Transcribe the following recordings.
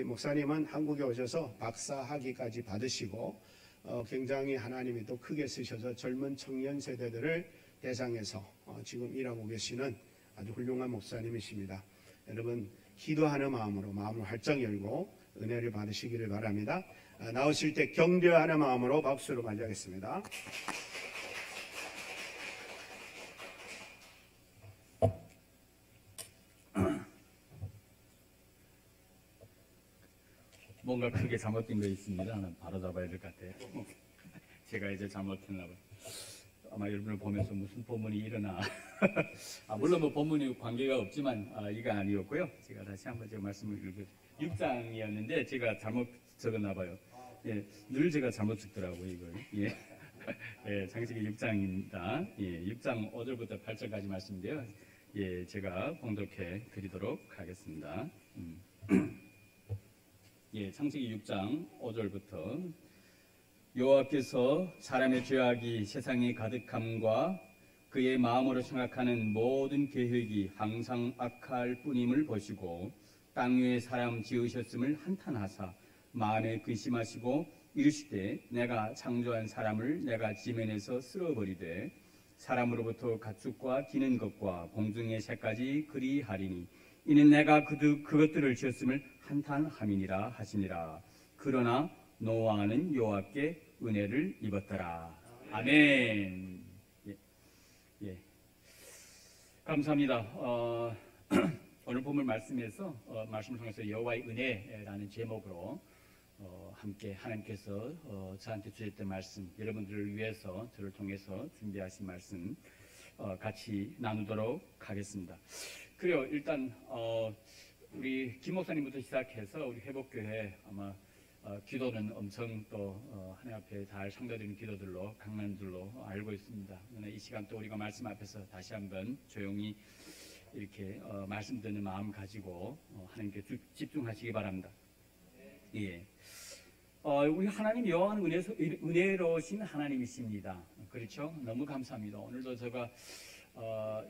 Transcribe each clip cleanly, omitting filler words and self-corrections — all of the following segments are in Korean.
목사님은 한국에 오셔서 박사 학위까지 받으시고 굉장히 하나님이 또 크게 쓰셔서 젊은 청년 세대들을 대상해서 지금 일하고 계시는 아주 훌륭한 목사님이십니다. 여러분 기도하는 마음으로 마음을 활짝 열고 은혜를 받으시기를 바랍니다. 나오실 때 격려하는 마음으로 박수로 맞이하겠습니다. 뭔가 크게 잘못된 거 있습니다. 바로 잡아야 될 것 같아요. 제가 이제 잘못했나 봐요. 아마 여러분을 보면서 무슨 본문이 일어나. 물론 뭐 본문이 관계가 없지만 이거 아니었고요. 제가 다시 한번 제가 말씀을 읽고 6장이었는데 제가 잘못 적었나 봐요. 예, 늘 제가 잘못 적더라고요 이걸. 예. 예, 창세기 6장입니다. 예, 6장 5절부터 8절까지 말씀인데요. 예, 제가 봉독해 드리도록 하겠습니다. 예, 창세기 6장 5절부터 여호와께서 사람의 죄악이 세상에 가득함과 그의 마음으로 생각하는 모든 계획이 항상 악할 뿐임을 보시고 땅 위에 사람 지으셨음을 한탄하사 마음에 근심하시고 이르시되 내가 창조한 사람을 내가 지면에서 쓸어버리되 사람으로부터 가축과 기는 것과 공중의 새까지 그리하리니 이는 내가 그것들을 지었음을 한탄함이니라 하시니라. 그러나 노아는 여호와께 은혜를 입었더라. 아멘. 예. 감사합니다. 오늘 본문 말씀에서 말씀을 통해서 여호와의 은혜라는 제목으로 함께 하나님께서 저한테 주셨던 말씀, 여러분들을 위해서 저를 통해서 준비하신 말씀 같이 나누도록 하겠습니다. 그래요. 일단 우리 김 목사님부터 시작해서 우리 회복교회 아마 기도는 엄청 또 하나님 앞에 잘 상달되는 기도들로 강난들로 알고 있습니다. 이 시간 또 우리가 말씀 앞에서 다시 한번 조용히 이렇게 말씀 듣는 마음 가지고 하나님께 집중하시기 바랍니다. 예. 우리 하나님 여호와는 은혜로우신 하나님이십니다. 그렇죠? 너무 감사합니다. 오늘도 제가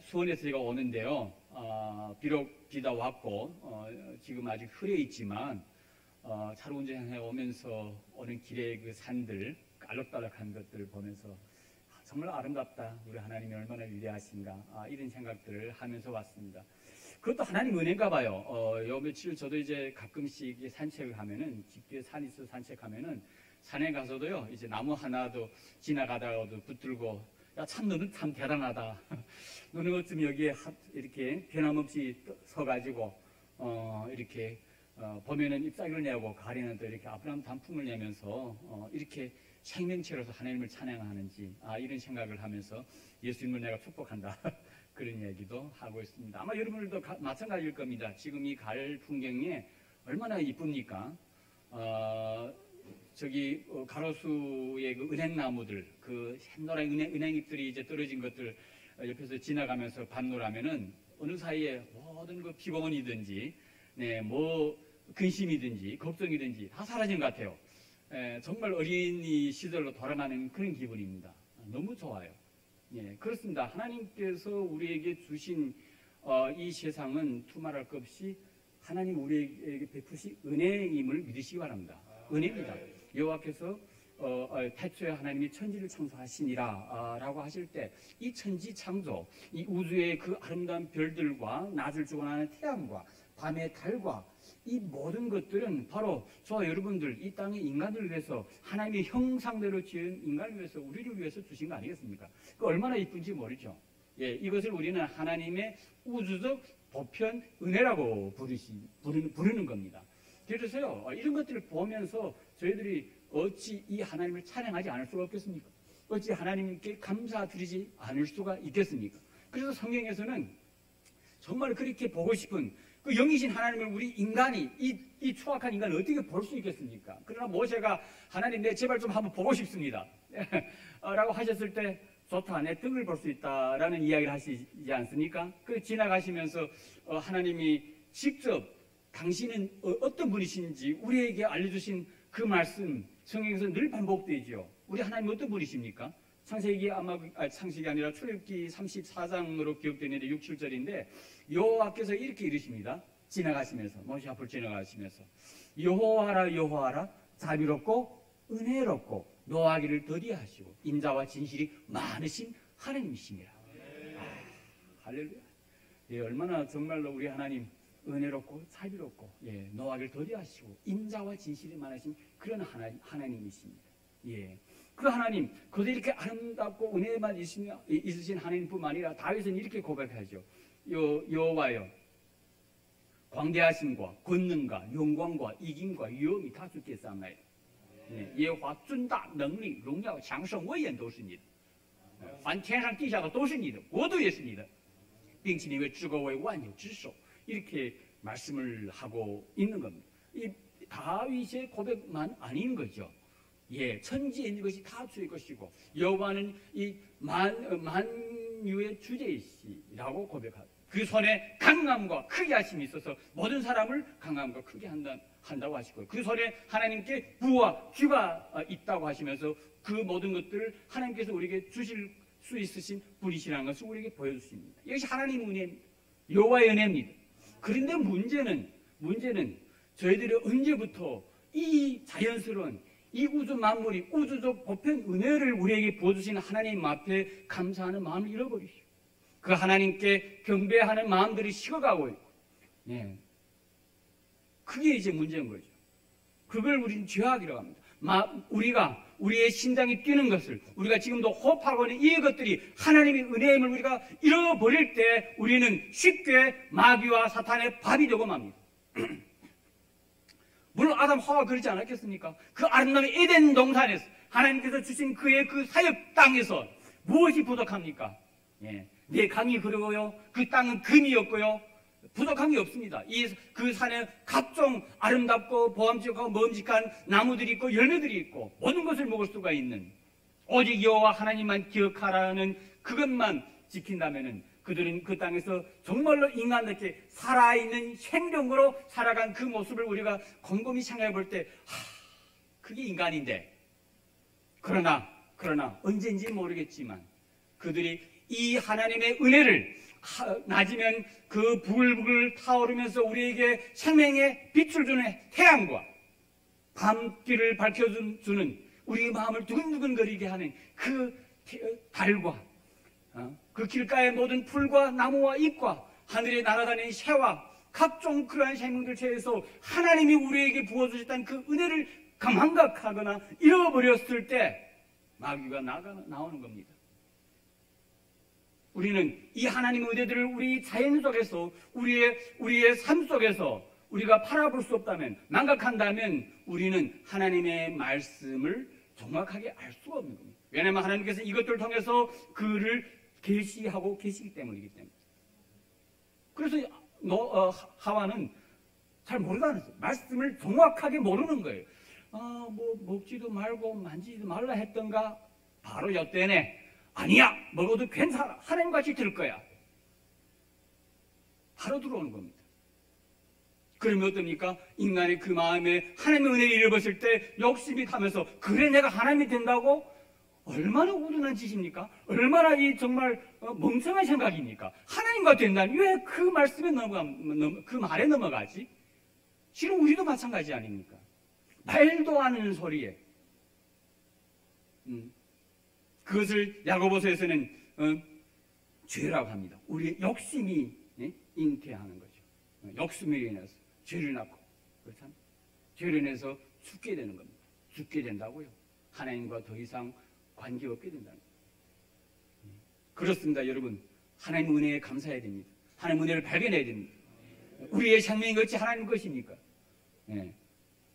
수원에서 제가 오는데요. 비록 비가 왔고 지금 아직 흐려 있지만 차로 운전해 오면서 오는 길에 그 산들 알록달록한 것들을 보면서 정말 아름답다. 우리 하나님이 얼마나 위대하신가. 이런 생각들을 하면서 왔습니다. 그것도 하나님 은혜인가 봐요. 요 며칠 저도 이제 가끔씩 산책을 하면은 집 뒤에 산이 있어서 산책하면은 산에 가서도요. 이제 나무 하나도 지나가다가도 붙들고 야, 참 너는 참 대단하다. 너는 어쩜 여기에 이렇게 변함없이 서가지고 이렇게 보면은 잎사귀를 내고 가리는 또 이렇게 아브라함 단풍을 내면서 이렇게 생명체로서 하나님을 찬양하는지 이런 생각을 하면서 예수님을 내가 축복한다. 그런 이야기도 하고 있습니다. 아마 여러분들도 마찬가지일 겁니다. 지금 이 가을 풍경이 얼마나 이쁩니까? 저기 가로수의 그 은행나무들, 그 샛노란 은행잎들이 이제 떨어진 것들 옆에서 지나가면서 밤노라면은 어느 사이에 모든 그 피곤이든지, 네, 뭐 근심이든지 걱정이든지 다 사라진 것 같아요. 정말 어린이 시절로 돌아가는 그런 기분입니다. 너무 좋아요. 예, 그렇습니다. 하나님께서 우리에게 주신 이 세상은 두말할 것 없이 하나님 우리에게 베푸신 은혜임을 믿으시기 바랍니다. 은혜입니다. 여호와께서 태초에 하나님이 천지를 창조하시니라 라고 하실 때 이 천지 창조, 이 우주의 그 아름다운 별들과 낮을 주관하는 태양과 밤의 달과 이 모든 것들은 바로 저와 여러분들 이 땅의 인간들을 위해서 하나님의 형상대로 지은 인간을 위해서 우리를 위해서 주신 거 아니겠습니까? 그 얼마나 이쁜지 모르죠. 예, 이것을 우리는 하나님의 우주적 보편 은혜라고 부르는 겁니다. 그래서요 이런 것들을 보면서 저희들이 어찌 이 하나님을 찬양하지 않을 수가 없겠습니까? 어찌 하나님께 감사드리지 않을 수가 있겠습니까? 그래서 성경에서는 정말 그렇게 보고 싶은 그 영이신 하나님을 우리 인간이 이 추악한 인간을 어떻게 볼 수 있겠습니까? 그러나 모세가 하나님 내 제발 좀 한번 보고 싶습니다 라고 하셨을 때 좋다 내 등을 볼 수 있다라는 이야기를 하시지 않습니까? 그 지나가시면서 하나님이 직접 당신은 어떤 분이신지 우리에게 알려주신 그 말씀 성경에서 늘 반복되지요. 우리 하나님 어떤 분이십니까? 창세기 창세기 아니라 출애굽기 34장으로 기록되는데 6, 7절인데 여호와께서 이렇게 이르십니다. 지나가시면서 모세 앞을 지나가시면서 여호와라 여호와라 자비롭고 은혜롭고 노하기를 더디하시고 인자와 진실이 많으신 하나님이십니다. 할렐루야. 예, 얼마나 정말로 우리 하나님 은혜롭고 자비롭고 노하기를 더디하시고 인자와 진실이 많으신 그런 하나님이십니다. 예. 그 하나님, 그도 이렇게 아름답고 은혜만 있으신 하나님뿐만 아니라 다윗은 이렇게 고백하죠. 여호와여, 광대하심과 권능과 영광과 이김과 위엄이 다 주께 있사옵나이다. 여호와 尊大能力荣耀强盛威严都是你的，凡天上地下的都是你的，国度也是你的，并且你为至高为万有之首. 이렇게 말씀을 하고 있는 겁니다. 이 다윗의 고백만 아닌 거죠. 예, 천지에 있는 것이 다 주의 것이고 여호와는 이 만유의 주제이시라고 고백하고 그 손에 강함과 크게 하심이 있어서 모든 사람을 강함과 크게 한다고 하시고 그 손에 하나님께 부와 귀가 있다고 하시면서 그 모든 것들을 하나님께서 우리에게 주실 수 있으신 분이시라는 것을 우리에게 보여주십니다. 이것이 하나님의 은혜입니다. 여호와의 은혜입니다. 그런데 문제는 저희들이 언제부터 이 자연스러운 이 우주 만물이 우주적 보편 은혜를 우리에게 보여주신 하나님 앞에 감사하는 마음을 잃어버리시고 그 하나님께 경배하는 마음들이 식어가고 있고 그게 이제 문제인 거죠. 그걸 우리는 죄악이라고 합니다. 우리의 심장이 뛰는 것을 우리가 지금도 호흡하고 있는 이 것들이 하나님의 은혜임을 우리가 잃어버릴 때 우리는 쉽게 마귀와 사탄의 밥이 되고 맙니다. 물론 아담 하와가 그러지 않았겠습니까? 그 아름다운 에덴 동산에서 하나님께서 주신 그의 그 사역 땅에서 무엇이 부족합니까? 내 강이 흐르고요, 그 땅은 금이었고요, 부족한 게 없습니다. 그 산에 각종 아름답고 보암직하고 먹음직한 나무들이 있고 열매들이 있고 모든 것을 먹을 수가 있는 오직 여호와 하나님만 기억하라는 그것만 지킨다면은 그들은 그 땅에서 정말로 인간답게 살아있는 생명으로 살아간 그 모습을 우리가 곰곰이 생각해 볼 때 그게 인간인데 그러나 언제인지 모르겠지만 그들이 이 하나님의 은혜를 낮이면 그 부글부글 타오르면서 우리에게 생명의 빛을 주는 태양과 밤길을 밝혀주는 우리의 마음을 두근두근거리게 하는 그 달과 그 길가의 모든 풀과 나무와 잎과 하늘에 날아다니는 새와 각종 그러한 생명들 채에서 하나님이 우리에게 부어주셨다는 그 은혜를 감망각하거나 잃어버렸을 때 마귀가 나오는 겁니다. 우리는 이 하나님의 은혜들을 우리 자연 속에서 우리의 삶 속에서 우리가 바라볼 수 없다면 망각한다면 우리는 하나님의 말씀을 정확하게 알 수가 없는 겁니다. 왜냐하면 하나님께서 이것들을 통해서 그를 계시하고 계시기 때문이기 때문에. 그래서 하와는 잘 모르다는 거예요. 말씀을 정확하게 모르는 거예요. 뭐 먹지도 말고 만지지도 말라 했던가? 바로 이때네. 아니야, 먹어도 괜찮아. 하나님같이 들 거야. 바로 들어오는 겁니다. 그러면 어떻습니까? 인간의 그 마음에 하나님의 은혜를 잃어버렸을 때 욕심이 타면서 그래 내가 하나님이 된다고? 얼마나 우둔한 짓입니까? 얼마나 이 정말 멍청한 생각입니까? 하나님과 된다니 왜 그 말씀에 그 말에 넘어가지? 실은 우리도 마찬가지 아닙니까? 말도 안 하는 소리에 그것을 야고보서에서는 죄라고 합니다. 우리의 욕심이 잉태하는 거죠. 욕심에 인해서 죄를 낳고 그렇잖아요. 죄로 인해서 죽게 되는 겁니다. 죽게 된다고요. 하나님과 더 이상 관계없게 된다는 거예요. 그렇습니다. 여러분, 하나님 은혜에 감사해야 됩니다. 하나님 은혜를 발견해야 됩니다. 우리의 생명이 어찌 하나님 것입니까?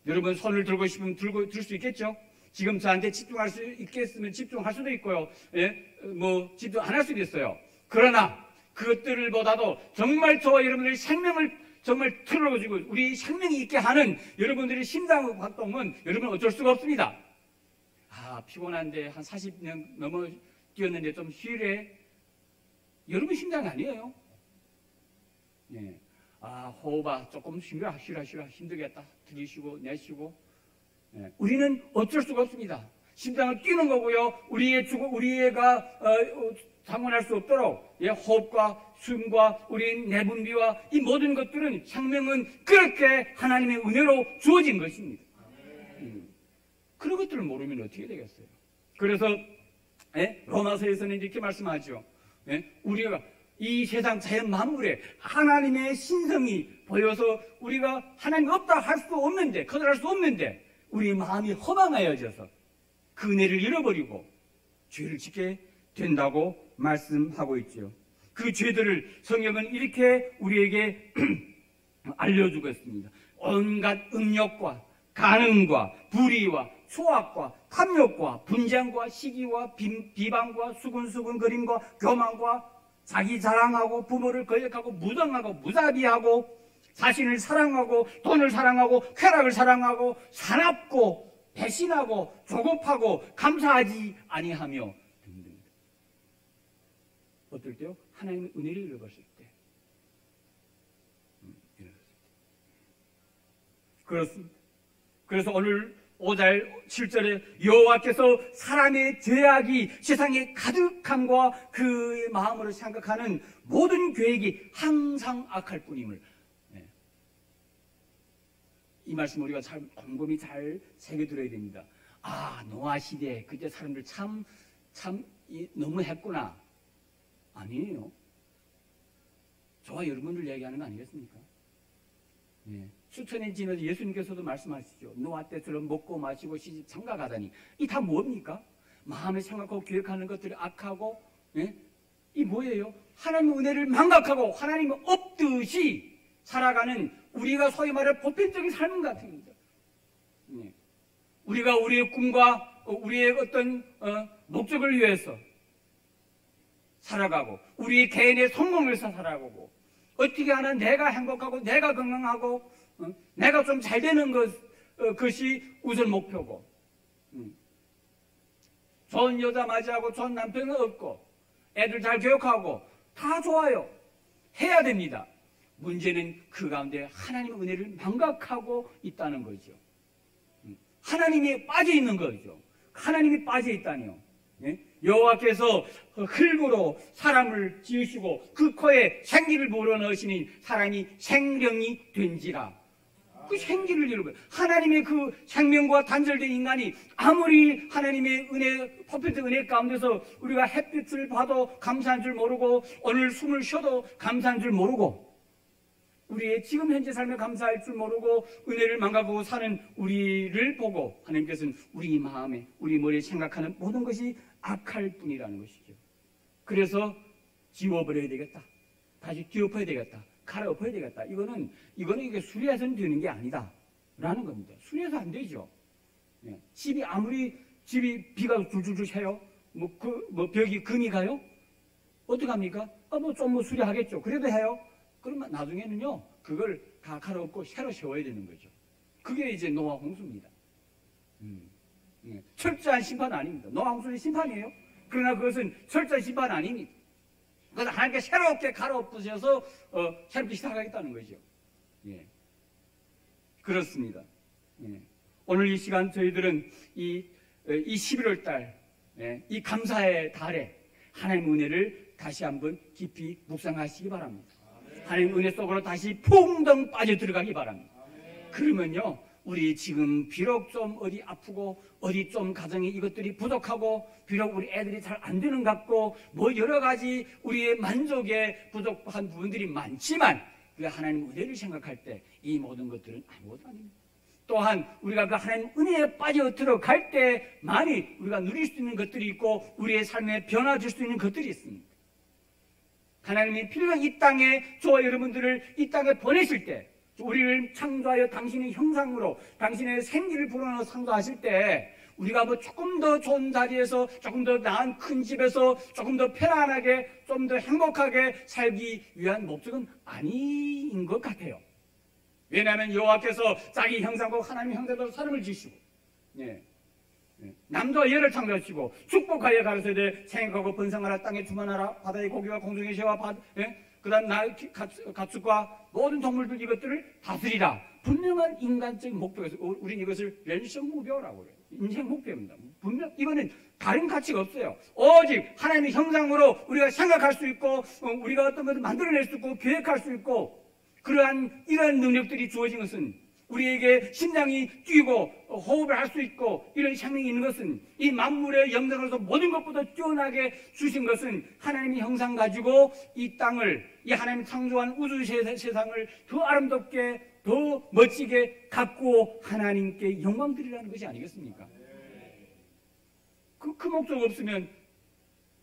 여러분 손을 들고 싶으면 들 수 있겠죠? 지금 저한테 집중할 수 있겠으면 집중할 수도 있고요. 뭐 집중 안 할 수도 있어요. 그러나 그것들을 보다도 정말 저와 여러분들의 생명을 정말 틀어가지고 우리 생명이 있게 하는 여러분들의 심장 활동은 여러분 어쩔 수가 없습니다. 피곤한데 한 40년 넘어 뛰었는데 좀 쉬래. 여러분 심장이 아니에요. 호흡아 조금 쉬라 힘들겠다. 들이쉬고 내쉬고. 우리는 어쩔 수가 없습니다. 심장을 뛰는 거고요. 우리가 상관할 수 없도록 호흡과 숨과 우리 내분비와 이 모든 것들은 생명은 그렇게 하나님의 은혜로 주어진 것입니다. 그런 것들을 모르면 어떻게 되겠어요? 그래서 로마서에서는 이렇게 말씀하죠. 우리가 이 세상 자연 만물에 하나님의 신성이 보여서 우리가 하나님 없다 할 수 없는데, 거절할 수 없는데 우리 마음이 허망하여져서 그 은혜를 잃어버리고 죄를 짓게 된다고 말씀하고 있죠. 그 죄들을 성경은 이렇게 우리에게 알려주고 있습니다. 온갖 음욕과 간음과 불의와 소악과 탐욕과 분쟁과 시기와 비방과 수근수근거림과 교만과 자기 자랑하고 부모를 거역하고 무당하고 무자비하고 자신을 사랑하고 돈을 사랑하고 쾌락을 사랑하고 사납고 배신하고 조급하고 감사하지 아니하며 등등. 어떨 때요? 하나님의 은혜를 잃어버렸을 때. 그렇습니다. 그래서 오늘 5절 7절에 여호와께서 사람의 죄악이 세상에 가득함과 그 마음으로 생각하는 모든 계획이 항상 악할 뿐임을, 이 말씀 우리가 참 곰곰이 잘 새겨들어야 됩니다. 노아 시대 그때 사람들 참 너무 했구나. 아니에요. 저와 여러분들 얘기하는 거 아니겠습니까? 수천년 지나서 예수님께서도 말씀하시죠. 노아 때처럼 먹고 마시고 시집 장가가다니. 이 다 뭡니까? 마음에 생각하고 기획하는 것들이 악하고, 이 뭐예요? 하나님의 은혜를 망각하고 하나님의 없듯이 살아가는 우리가 소위 말해 보편적인 삶 같은 겁니다. 우리가 우리의 꿈과 우리의 어떤 목적을 위해서 살아가고 우리의 개인의 성공을 위해서 살아가고 어떻게 하나 내가 행복하고 내가 건강하고 내가 좀 잘 되는 것이 우선 목표고, 좋은 여자 맞이하고 좋은 남편을 얻고 애들 잘 교육하고 다 좋아요. 해야 됩니다. 문제는 그 가운데 하나님의 은혜를 망각하고 있다는 거죠. 하나님이 빠져 있는 거죠. 하나님이 빠져 있다니요. 여호와께서 흙으로 사람을 지으시고 그 코에 생기를 불어넣으시니 사람이 생명이 된지라. 그 생기를 잃어버려. 하나님의 그 생명과 단절된 인간이 아무리 하나님의 은혜, 퍼펙트 은혜 가운데서 우리가 햇빛을 봐도 감사한 줄 모르고 오늘 숨을 쉬어도 감사한 줄 모르고 우리의 지금 현재 삶에 감사할 줄 모르고 은혜를 망각하고 사는 우리를 보고 하나님께서는 우리 마음에 우리 머리에 생각하는 모든 것이 악할 뿐이라는 것이죠. 그래서 지워버려야 되겠다. 다시 뒤엎어야 되겠다. 갈아엎어야 되겠다. 이거는 이게 수리해서는 되는 게 아니다 라는 겁니다. 수리해서 안 되죠. 집이 비가 줄줄줄 새요. 벽이 금이 가요? 어떻게 합니까? 좀 수리하겠죠. 그래도 해요. 그러면 나중에는요 그걸 다 갈아엎고 새로 세워야 되는 거죠. 그게 이제 노아 홍수입니다. 철저한 심판 아닙니다. 노아 홍수는 심판이에요. 그러나 그것은 철저한 심판 아닙니다. 그래서 하나님께 새롭게 갈아엎으셔서 새롭게 시작하겠다는 거죠. 그렇습니다. 오늘 이 시간 저희들은 이 11월 달, 이 감사의 달에 하나님의 은혜를 다시 한번 깊이 묵상하시기 바랍니다. 하나님 은혜 속으로 다시 풍덩 빠져 들어가기 바랍니다. 그러면요 우리 지금 비록 좀 어디 아프고 어디 좀 가정에 이것들이 부족하고 비록 우리 애들이 잘 안 되는 것 같고 뭐 여러 가지 우리의 만족에 부족한 부분들이 많지만 우리가 하나님 은혜를 생각할 때 이 모든 것들은 아무것도 아닙니다. 또한 우리가 그 하나님 은혜에 빠져 들어갈 때만이 우리가 누릴 수 있는 것들이 있고 우리의 삶에 변화될 수 있는 것들이 있습니다. 하나님이 필요한 이 땅에 저와 여러분들을 이 땅에 보내실 때 우리를 창조하여 당신의 형상으로 당신의 생기를 불어넣어 창조하실 때 우리가 조금 더 좋은 자리에서 조금 더 나은 큰 집에서 조금 더 편안하게 좀 더 행복하게 살기 위한 목적은 아닌 것 같아요. 왜냐하면 여호와께서 자기 형상과 하나님의 형상대로 사람을 지으시고 남자와 여를 창조하시고 축복하여 가르쳐되 생육하고 번성하라 땅에 주만하라 바다의 고기와 공중의 새와 그 다음 가축과 모든 동물들 이것들을 다스리라. 분명한 인간적인 목표에서 우리는 이것을 랜선 목표라고 해요. 인생 목표입니다. 분명 이거는 다른 가치가 없어요. 오직 하나님의 형상으로 우리가 생각할 수 있고 우리가 어떤 것을 만들어낼 수 있고 계획할 수 있고 이러한 능력들이 주어진 것은 우리에게 심장이 뛰고 호흡을 할 수 있고 이런 생명이 있는 것은 이 만물의 영광으로서 모든 것보다 뛰어나게 주신 것은 하나님의 형상 가지고 이 땅을 이 하나님 창조한 우주 세상을 더 아름답게 더 멋지게 가꾸어 하나님께 영광 드리라는 것이 아니겠습니까? 그 목적 없으면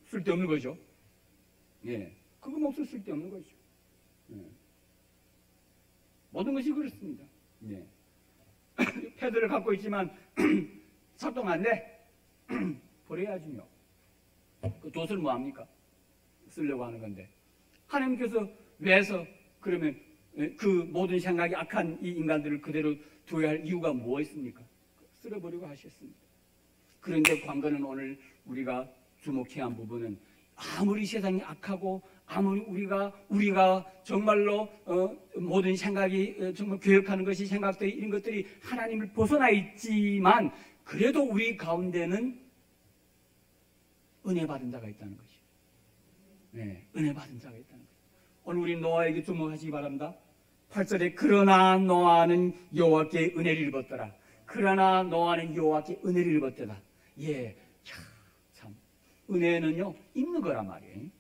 쓸데없는 거죠. 예, 그거 목적 쓸데없는 거죠. 예. 모든 것이 그렇습니다. 예. 패드를 갖고 있지만 작동 안 돼. 버려야지요. 그 돛을 뭐합니까? 쓰려고 하는 건데 하나님께서 왜서 그러면 그 모든 생각이 악한 이 인간들을 그대로 둬야 할 이유가 무엇입니까? 쓸어버리고 하셨습니다. 그런데 관건은 오늘 우리가 주목해야 한 부분은 아무리 세상이 악하고 아무리 우리가 정말로 모든 생각이 정말 교역하는 것이 생각들이 이런 것들이 하나님을 벗어나 있지만 그래도 우리 가운데는 은혜 받은 자가 있다는 것이죠. 네, 은혜 받은 자가 있다는 것이죠. 오늘 우리 노아에게 주목하시기 바랍니다. 8절에 그러나 노아는 여호와께 은혜를 입었더라. 그러나 노아는 여호와께 은혜를 입었더라. 예, 참 은혜는요 있는 거란 말이에요.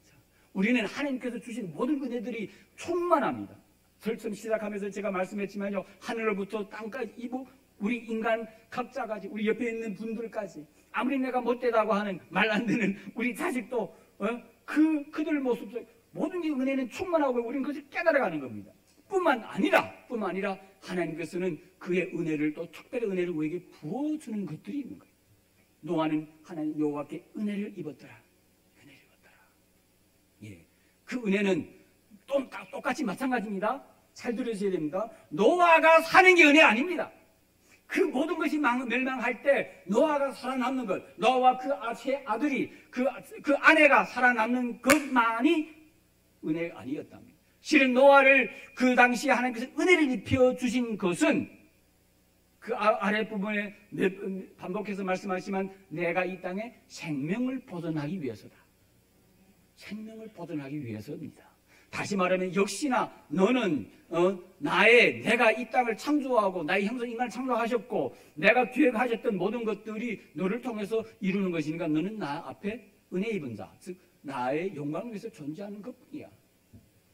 우리는 하나님께서 주신 모든 은혜들이 충만합니다. 처음 시작하면서 제가 말씀했지만요, 하늘로부터 땅까지 우리 인간 각자까지 우리 옆에 있는 분들까지 아무리 내가 못되다고 하는 말 안 듣는 우리 자식도 그들 모습 속 모든 게 은혜는 충만하고 우리는 그것을 깨달아가는 겁니다. 뿐만 아니라 하나님께서는 그의 은혜를 또 특별히 은혜를 우리에게 부어주는 것들이 있는 거예요. 노아는 하나님 여호와께 은혜를 입었더라. 은혜를 입었더라. 예, 그 은혜는 똑같이 마찬가지입니다. 잘 들으셔야 됩니다. 노아가 사는 게 은혜 아닙니다. 그 모든 것이 멸망할 때 노아가 살아남는 것, 노아와 그 아들이 그 아내가 살아남는 것만이 은혜가 아니었답니다. 실은 노아를 그 당시에 하나님께서 은혜를 입혀 주신 것은 그 아랫부분에 반복해서 말씀하시지만 내가 이 땅에 생명을 보존하기 위해서다. 생명을 보존하기 위해서입니다. 다시 말하면 역시나 너는 내가 이 땅을 창조하고 나의 형상 인간을 창조하셨고 내가 기획하셨던 모든 것들이 너를 통해서 이루는 것이니까 너는 나 앞에 은혜 입은 자, 즉 나의 영광을 위해서 존재하는 것뿐이야.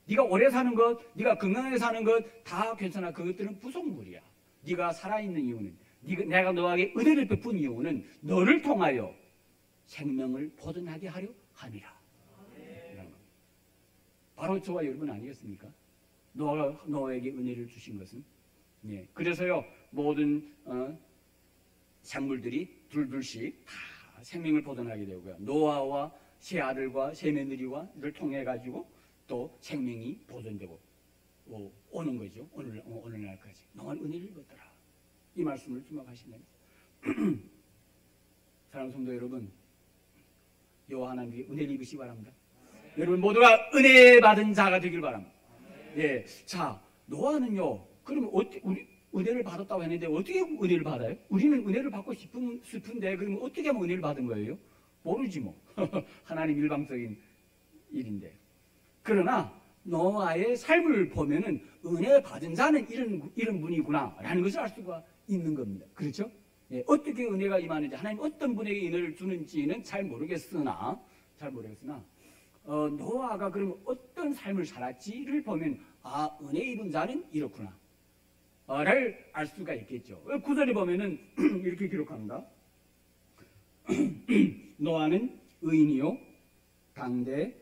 네가 오래 사는 것, 네가 건강하게 사는 것 다 괜찮아. 그것들은 부속물이야. 네가 살아있는 이유는 내가 너에게 은혜를 베푼 이유는 너를 통하여 생명을 보존하게 하려 함이라. 바로 저와 여러분 아니겠습니까? 노아에게 은혜를 주신 것은. 예, 그래서요 모든 생물들이 둘둘씩 다 생명을 보존하게 되고요. 노아와 세 아들과 세 며느리와를 통해 가지고 또 생명이 보존되고 오는 거죠. 오늘날까지. 너는 은혜를 입었더라. 이 말씀을 주목하시면 사랑하는 성도 여러분, 여호와 하나님께 은혜를 입으시기 바랍니다. 여러분 모두가 은혜 받은 자가 되길 바랍니다. 예, 자 노아는요. 그러면 우리 은혜를 받았다고 했는데 어떻게 은혜를 받아요? 우리는 은혜를 받고 싶은데 그러면 어떻게 하면 은혜를 받은 거예요? 모르지 뭐. 하나님 일방적인 일인데. 그러나 노아의 삶을 보면은 은혜 받은 자는 이런 분이구나라는 것을 알 수가 있는 겁니다. 그렇죠? 예, 어떻게 은혜가 임하는지 하나님 어떤 분에게 은혜를 주는지는 잘 모르겠으나 노아가 그러면 어떤 삶을 살았지를 보면 은혜 입은 자는 이렇구나 를 알 수가 있겠죠. 구절에 보면은 이렇게 기록합니다. 노아는 의인이요 당대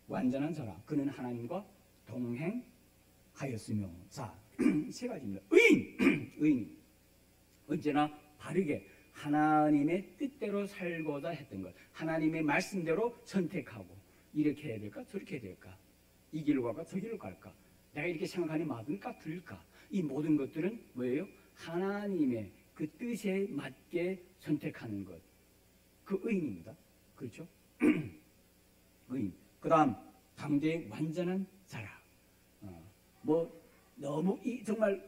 완전한 자라. 그는 하나님과 동행하였으며. 자, 세 가지입니다. 의인 언제나 바르게 하나님의 뜻대로 살고자 했던 것, 하나님의 말씀대로 선택하고 이렇게 해야 될까 저렇게 해야 될까, 이 길로 갈까 저 길로 갈까, 내가 이렇게 생각하니 맞을까 틀릴까, 이 모든 것들은 뭐예요? 하나님의 그 뜻에 맞게 선택하는 것, 그 의인입니다. 그렇죠? 의인. 그 다음 당대의 완전한 자라. 너무 정말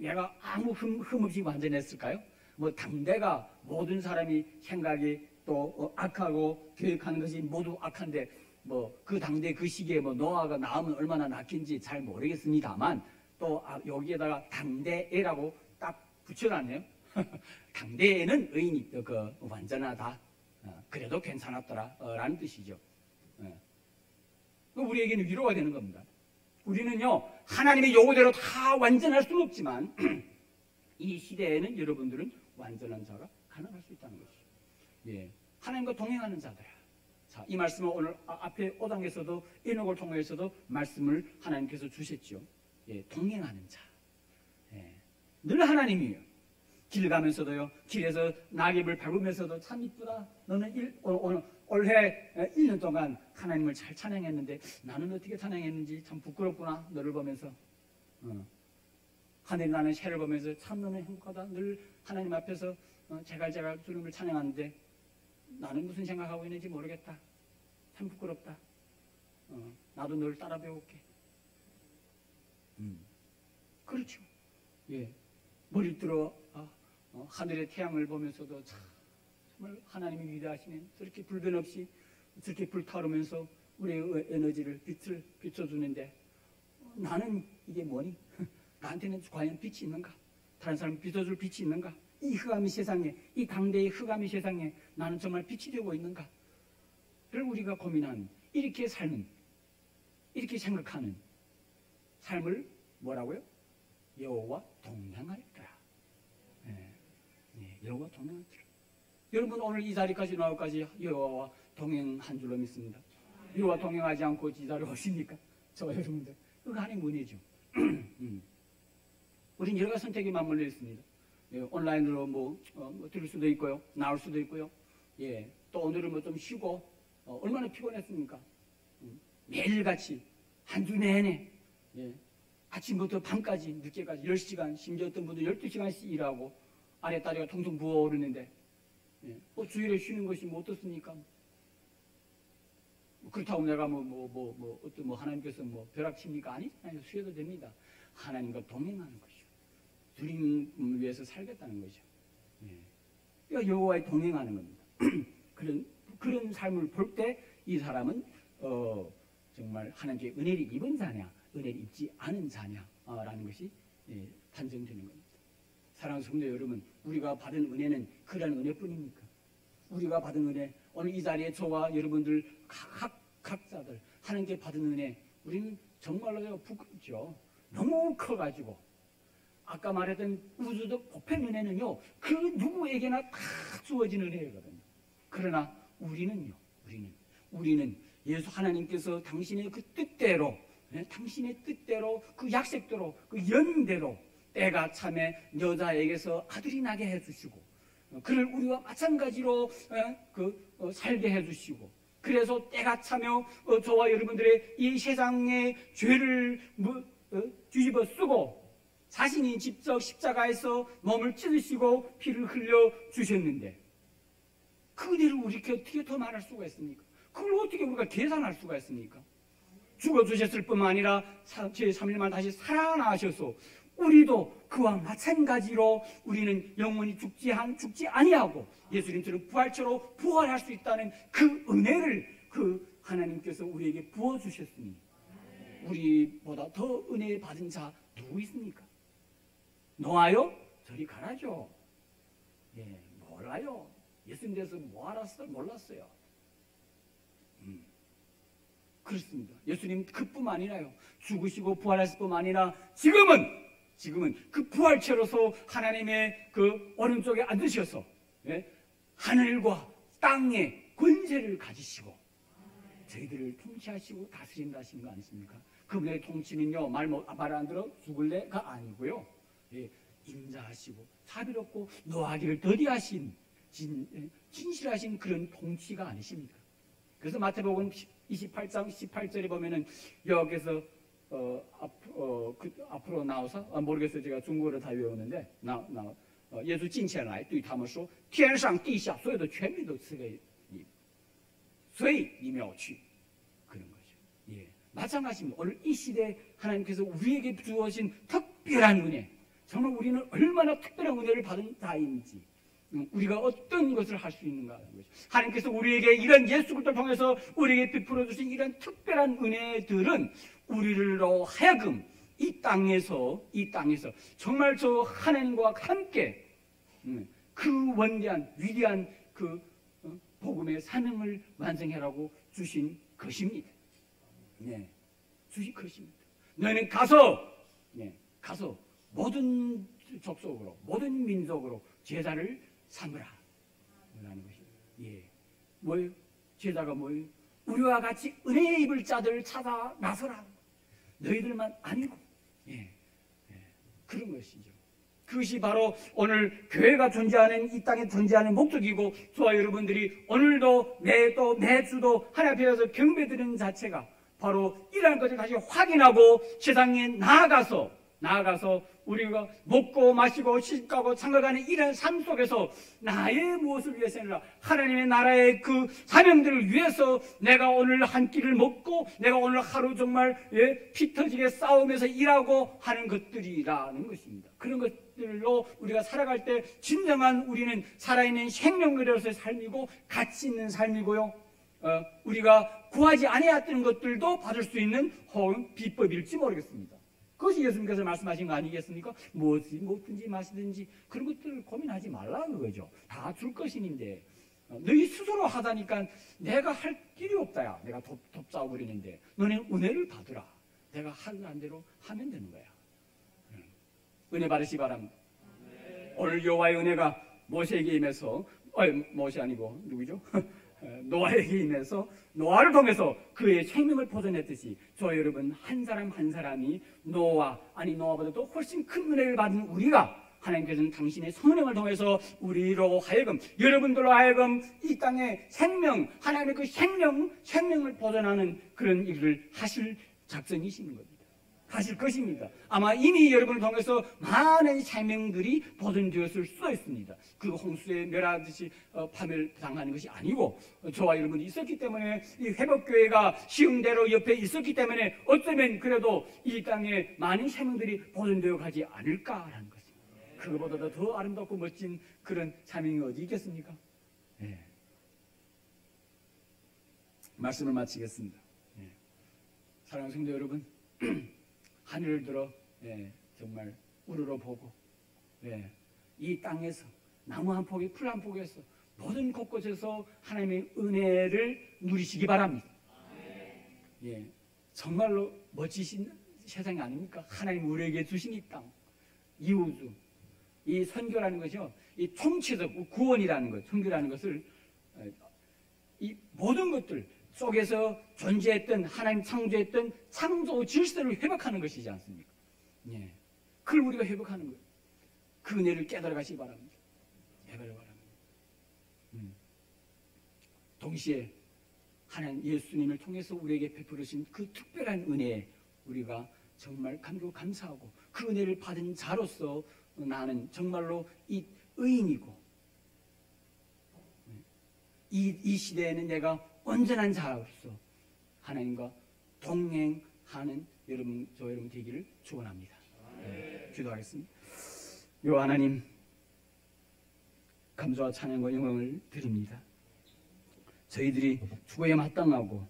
얘가 아무 흠 없이 완전했을까요? 뭐 당대가 모든 사람이 생각이 또 악하고 계획하는 것이 모두 악한데 뭐 그 당대 그 시기에 뭐 노아가 낳으면 얼마나 낫긴지 잘 모르겠습니다만 또 여기에다가 당대애라고 딱 붙여놨네요. 당대에는 의인이 그 완전하다. 그래도 괜찮았더라 라는 뜻이죠. 우리에게는 위로가 되는 겁니다. 우리는요 하나님의 요구대로 다 완전할 수는 없지만 이 시대에는 여러분들은 완전한 자가 가능할 수 있다는 것이죠. 예, 하나님과 동행하는 자들아. 자, 이 말씀은 오늘 앞에 5장에서도 에녹을 통해서도 말씀을 하나님께서 주셨죠. 예, 동행하는 자. 예, 늘 하나님이에요. 길 가면서도요, 길에서 낙엽을 밟으면서도 참 이쁘다. 너는 올해 1년 동안 하나님을 잘 찬양했는데 나는 어떻게 찬양했는지 참 부끄럽구나. 너를 보면서. 하늘이 나는 새를 보면서 참 너는 행복하다. 늘 하나님 앞에서 제갈제갈 주님을 찬양하는데 나는 무슨 생각하고 있는지 모르겠다. 참 부끄럽다. 나도 널 따라 배울게. 그렇죠. 예. 머리 들어 하늘의 태양을 보면서도 정말 하나님이 위대하시네. 저렇게 불변 없이 저렇게 불타오르면서 우리의 에너지를 빛을 비춰주는데 나는 이게 뭐니? 나한테는 과연 빛이 있는가? 다른 사람 비춰줄 빛이 있는가? 이 흑암의 세상에, 이 당대의 흑암의 세상에 나는 정말 빛이 되고 있는가? 를 우리가 고민하는, 이렇게 삶은, 이렇게 생각하는 삶을 뭐라고요? 여호와 동행하였더라. 여호와 동행하였더라. 여러분 오늘 이 자리까지 나올까지 여호와와 동행한 줄로 믿습니다. 여호와 동행하지 않고 이 자리에 오십니까? 저와 여러분들 그거 하나님의 은혜죠. 우린 여러 가지 선택에 맞물려 있습니다. 예, 온라인으로 뭐 들을 수도 있고요, 나올 수도 있고요. 예, 또 오늘은 뭐 좀 쉬고 얼마나 피곤했습니까? 매일같이 한 주 내내 예, 아침부터 밤까지 늦게까지 10시간 심지어 어떤 분들 12시간씩 일하고 아래다리가 통통 부어오르는데 예, 주일에 쉬는 것이 뭐 어떻습니까? 그렇다고 내가 어떤 하나님께서 벼락칩니까? 아니, 쉬어도 됩니다. 하나님과 동행하는 것이요. 주님을 위해서 살겠다는 거죠. 예. 여호와의 동행하는 겁니다. 그런 삶을 볼 때 이 사람은 정말 하나님께 은혜를 입은 자냐, 은혜를 입지 않은 자냐라는 것이 예, 판정되는 겁니다. 사랑하는 성도 여러분, 우리가 받은 은혜는 그런 은혜뿐입니까? 우리가 받은 은혜, 오늘 이 자리에 저와 여러분들 각자들 하나님께 받은 은혜, 우리는 정말로 부끄럽죠. 너무 커가지고 아까 말했던 우주적 보편 은혜는요, 그 누구에게나 다 주어진 은혜거든요. 그러나 우리는 예수 하나님께서 당신의 그 뜻대로, 당신의 뜻대로, 그 약속대로, 그 연대로 때가 참에 여자에게서 아들이 나게 해주시고, 그를 우리와 마찬가지로 살게 해주시고, 그래서 때가 차며 저와 여러분들의 이 세상의 죄를 뒤집어 쓰고 자신이 직접 십자가에서 몸을 찢으시고 피를 흘려 주셨는데 그 은혜를 우리가 어떻게 더 말할 수가 있습니까? 그걸 어떻게 우리가 계산할 수가 있습니까? 죽어주셨을 뿐만 아니라 제3일만 다시 살아나셔서 우리도 그와 마찬가지로 우리는 영원히 죽지 아니하고 예수님처럼 부활처럼 부활할 수 있다는 그 은혜를 그 하나님께서 우리에게 부어주셨으니 우리보다 더 은혜 받은 자 누구 있습니까? 노아요? 저리 가라죠. 예, 몰라요. 예수님 대해서 뭐 알았어? 몰랐어요. 그렇습니다. 예수님 그뿐만 아니라요. 죽으시고 부활하실 뿐만 아니라 지금은 그 부활체로서 하나님의 그 오른쪽에 앉으셔서 하늘과 땅의 권세를 가지시고 저희들을 통치하시고 다스린다 하시는 거 아니십니까? 그분의 통치는요 말 안 들어 죽을래가 아니고요, 인자하시고 자비롭고 노하기를 더디하신 진실하신 그런 통치가 아니십니까? 그래서 마태복음 28장 18절에 보면은 여기서 앞으로 나와서 모르겠어요. 제가 중국어를 다 외우는데 예수 近前来对他们说天上地下所有的权柄都赐给你所以你们要去 그런 거죠. 예, 마찬가지입니다. 오늘 이 시대에 하나님께서 우리에게 주어진 특별한 은혜, 정말 우리는 얼마나 특별한 은혜를 받은 자인지, 우리가 어떤 것을 할 수 있는가 하는 거죠. 하나님께서 우리에게 이런 예수 그리스도를 통해서 우리에게 베풀어 주신 이런 특별한 은혜들은 우리로 하여금 이 땅에서 정말 저 하나님과 함께 그 원대한 위대한 그 복음의 사명을 완성하라고 주신 것입니다. 네, 주신 것입니다. 너희는 가서 모든 족속으로 모든 민족으로 제자를 삼으라 라는 것입니다. 예, 뭐예요? 제자가 뭐예요? 우리와 같이 은혜의 입을 자들을 찾아 나서라. 너희들만 아니고, 그런 것이죠. 그것이 바로 오늘 교회가 존재하는, 이 땅에 존재하는 목적이고, 저와 여러분들이 오늘도 매주도 하나님 앞에서 경배드리는 자체가 바로 이러한 것을 다시 확인하고 세상에 나아가서 우리가 먹고 마시고 시집가고 장가가는 이런 삶 속에서 나의 무엇을 위해서 아니라 하나님의 나라의 그 사명들을 위해서 내가 오늘 한 끼를 먹고 내가 오늘 하루 정말 피 터지게 싸우면서 일하고 하는 것들이라는 것입니다. 그런 것들로 우리가 살아갈 때 진정한 우리는 살아있는 생명으로서의 삶이고 가치 있는 삶이고요, 우리가 구하지 아니했던 것들도 받을 수 있는 혹은 비법일지 모르겠습니다. 그것이 예수님께서 말씀하신 거 아니겠습니까? 먹든지 마시든지 그런 것들을 고민하지 말라 그거죠. 다 줄 것인데 너희 스스로 하다니까 내가 할 길이 없다야. 내가 돕자고 그러는데 너는 은혜를 받으라. 내가 하는 대로 하면 되는 거야. 은혜 받으시 바랍니다. 오늘 여호와의 은혜가 모세에게 임해서, 모세 아니고 누구죠? 노아에게 임해서 노아를 통해서 그의 생명을 보존했듯이 저 여러분 한 사람 한 사람이 노아보다도 훨씬 큰 은혜를 받은 우리가 하나님께서는 당신의 성령을 통해서 우리로 하여금, 여러분들로 하여금 이 땅에 하나님의 그 생명을 보존하는 그런 일을 하실 작정이시는 겁니다. 하실 것입니다. 아마 이미 여러분을 통해서 많은 생명들이 보존되었을 수도 있습니다. 그 홍수에 멸하듯이 파멸당하는 것이 아니고 저와 여러분이 있었기 때문에, 이 회복교회가 시흥대로 옆에 있었기 때문에 어쩌면 그래도 이 땅에 많은 생명들이 보존되어 가지 않을까라는 것입니다. 그거보다도 더 아름답고 멋진 그런 사명이 어디 있겠습니까? 말씀을 마치겠습니다. 사랑하는 성도 여러분, 하늘을 들어 정말 우러러 보고 이 땅에서 나무 한 포기, 풀 한 포기에서 모든 곳곳에서 하나님의 은혜를 누리시기 바랍니다. 정말로 멋지신 세상이 아닙니까? 하나님 우리에게 주신 이 땅, 이 우주, 이 선교라는 것이요, 이 총체적 구원이라는 것, 선교라는 것을 이 모든 것들 속에서 존재했던, 하나님 창조했던 창조 질서를 회복하는 것이지 않습니까? 그걸 우리가 회복하는 거예요. 그 은혜를 깨달아 가시기 바랍니다. 동시에 하나님 예수님을 통해서 우리에게 베풀으신 그 특별한 은혜에 우리가 정말 감격 감사하고 그 은혜를 받은 자로서 나는 정말로 이 의인이고 이 시대에는 내가 온전한 자로서 하나님과 동행하는 저 여러분 되기를 축원합니다. 기도하겠습니다. 요 하나님, 감사와 찬양과 영광을 드립니다. 저희들이 죽어야 마땅하고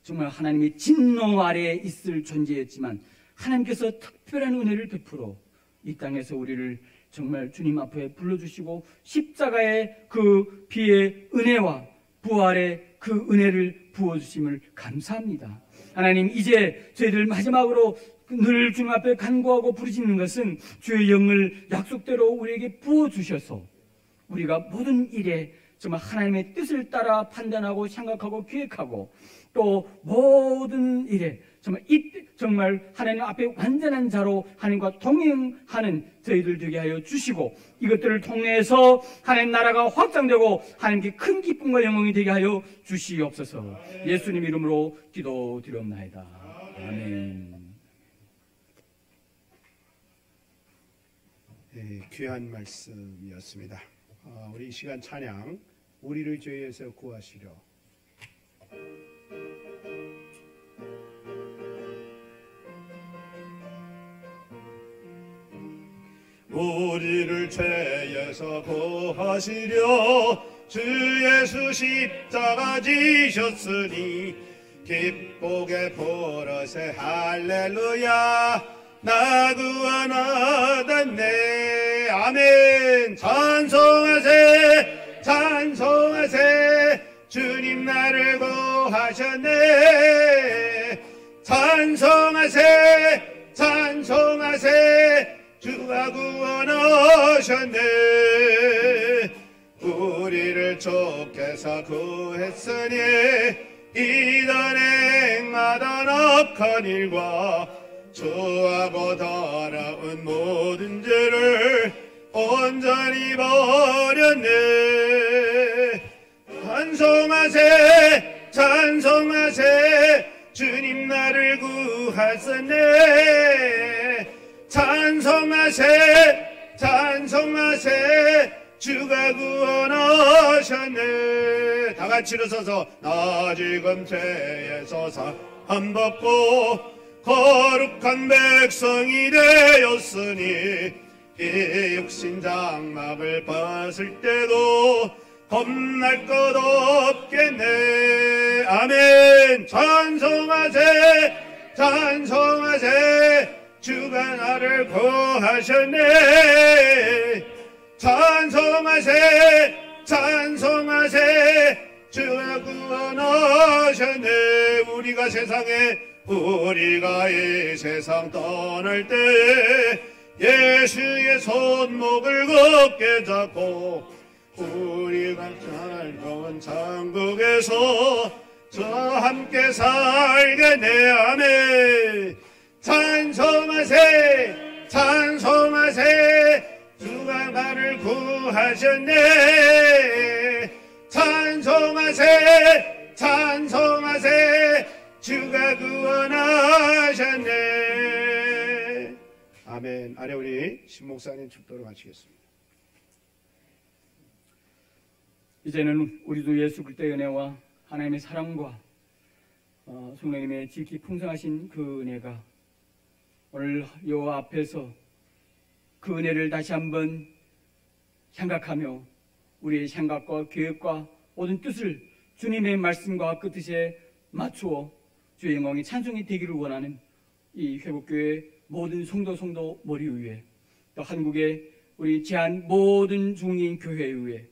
정말 하나님의 진노 아래에 있을 존재였지만 하나님께서 특별한 은혜를 베풀어 이 땅에서 우리를 정말 주님 앞에 불러주시고 십자가의 그 피의 은혜와 부활의 그 은혜를 부어주심을 감사합니다. 하나님, 이제 저희들 마지막으로 늘 주님 앞에 간구하고 부르짖는 것은 주의 영을 약속대로 우리에게 부어주셔서 우리가 모든 일에 정말 하나님의 뜻을 따라 판단하고 생각하고 기획하고 또 모든 일에 정말 하나님 앞에 완전한 자로 하나님과 동행하는 저희들 되게 하여 주시고 이것들을 통해서 하나님 나라가 확장되고 하나님께 큰 기쁨과 영광이 되게 하여 주시옵소서. 예수님 이름으로 기도드렸나이다. 아멘. 귀한 말씀이었습니다. 우리 이 시간 찬양, 우리를 죄에서 구하시려. 우리를 죄에서 구하시려 주 예수 십자가 지셨으니 기쁘게 부르세 할렐루야 나 구원 얻었네. 아멘. 찬송하세 찬송하세 주님 나를 구하셨네. 찬송하세 찬송하세 주가 구원하셨네. 우리를 주께서 구했으니 이전 행하던 악한 일과 주하고 더러운 모든 죄를 온전히 버렸네. 찬송하세 찬송하세 주님 나를 구하셨네. 찬송하세 찬송하세 주가 구원하셨네. 다같이 일어서서 나 지금 죄에서 사함 받고 거룩한 백성이 되었으니 이 육신 장막을 벗을 때도 겁날 것 없겠네. 아멘. 찬송하세 찬송하세 주가 나를 구하셨네. 찬송하세 찬송하세 주가 구원하셨네. 우리가 이 세상 떠날 때 예수의 손목을 굳게 잡고 우리가 살던 천국에서 저 함께 살겠네. 아멘. 찬송하세 찬송하세 주가 나를 구하셨네. 찬송하세 찬송하세 주가 구원하셨네. 아멘. 아래 우리 신목사님 축도를 마치겠습니다. 이제는 우리도 예수 그리스도의 은혜와 하나님의 사랑과 성령님의 지극히 풍성하신 그 은혜가 오늘 여호와 앞에서 그 은혜를 다시 한번 생각하며 우리의 생각과 계획과 모든 뜻을 주님의 말씀과 그 뜻에 맞추어 주의 영광의 찬송이 되기를 원하는 이 회복교회 모든 성도 머리 위에 또 한국의 우리 제한 모든 중인 교회 위에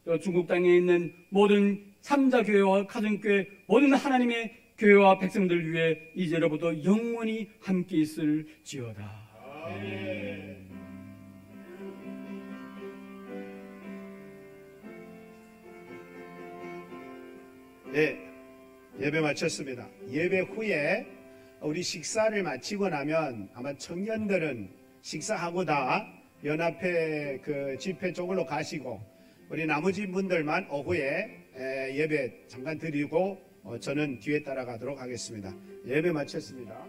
또 중국 땅에 있는 모든 삼자교회와 가정교회 모든 하나님의 교회와 백성들 위해 이제로부터 영원히 함께 있을지어다. 아멘. 네, 예배 마쳤습니다. 예배 후에 우리 식사를 마치고 나면 아마 청년들은 식사하고 다 연합회 그 집회 쪽으로 가시고 우리 나머지 분들만 오후에 예배 잠깐 드리고 저는 뒤에 따라가도록 하겠습니다. 예배 마쳤습니다.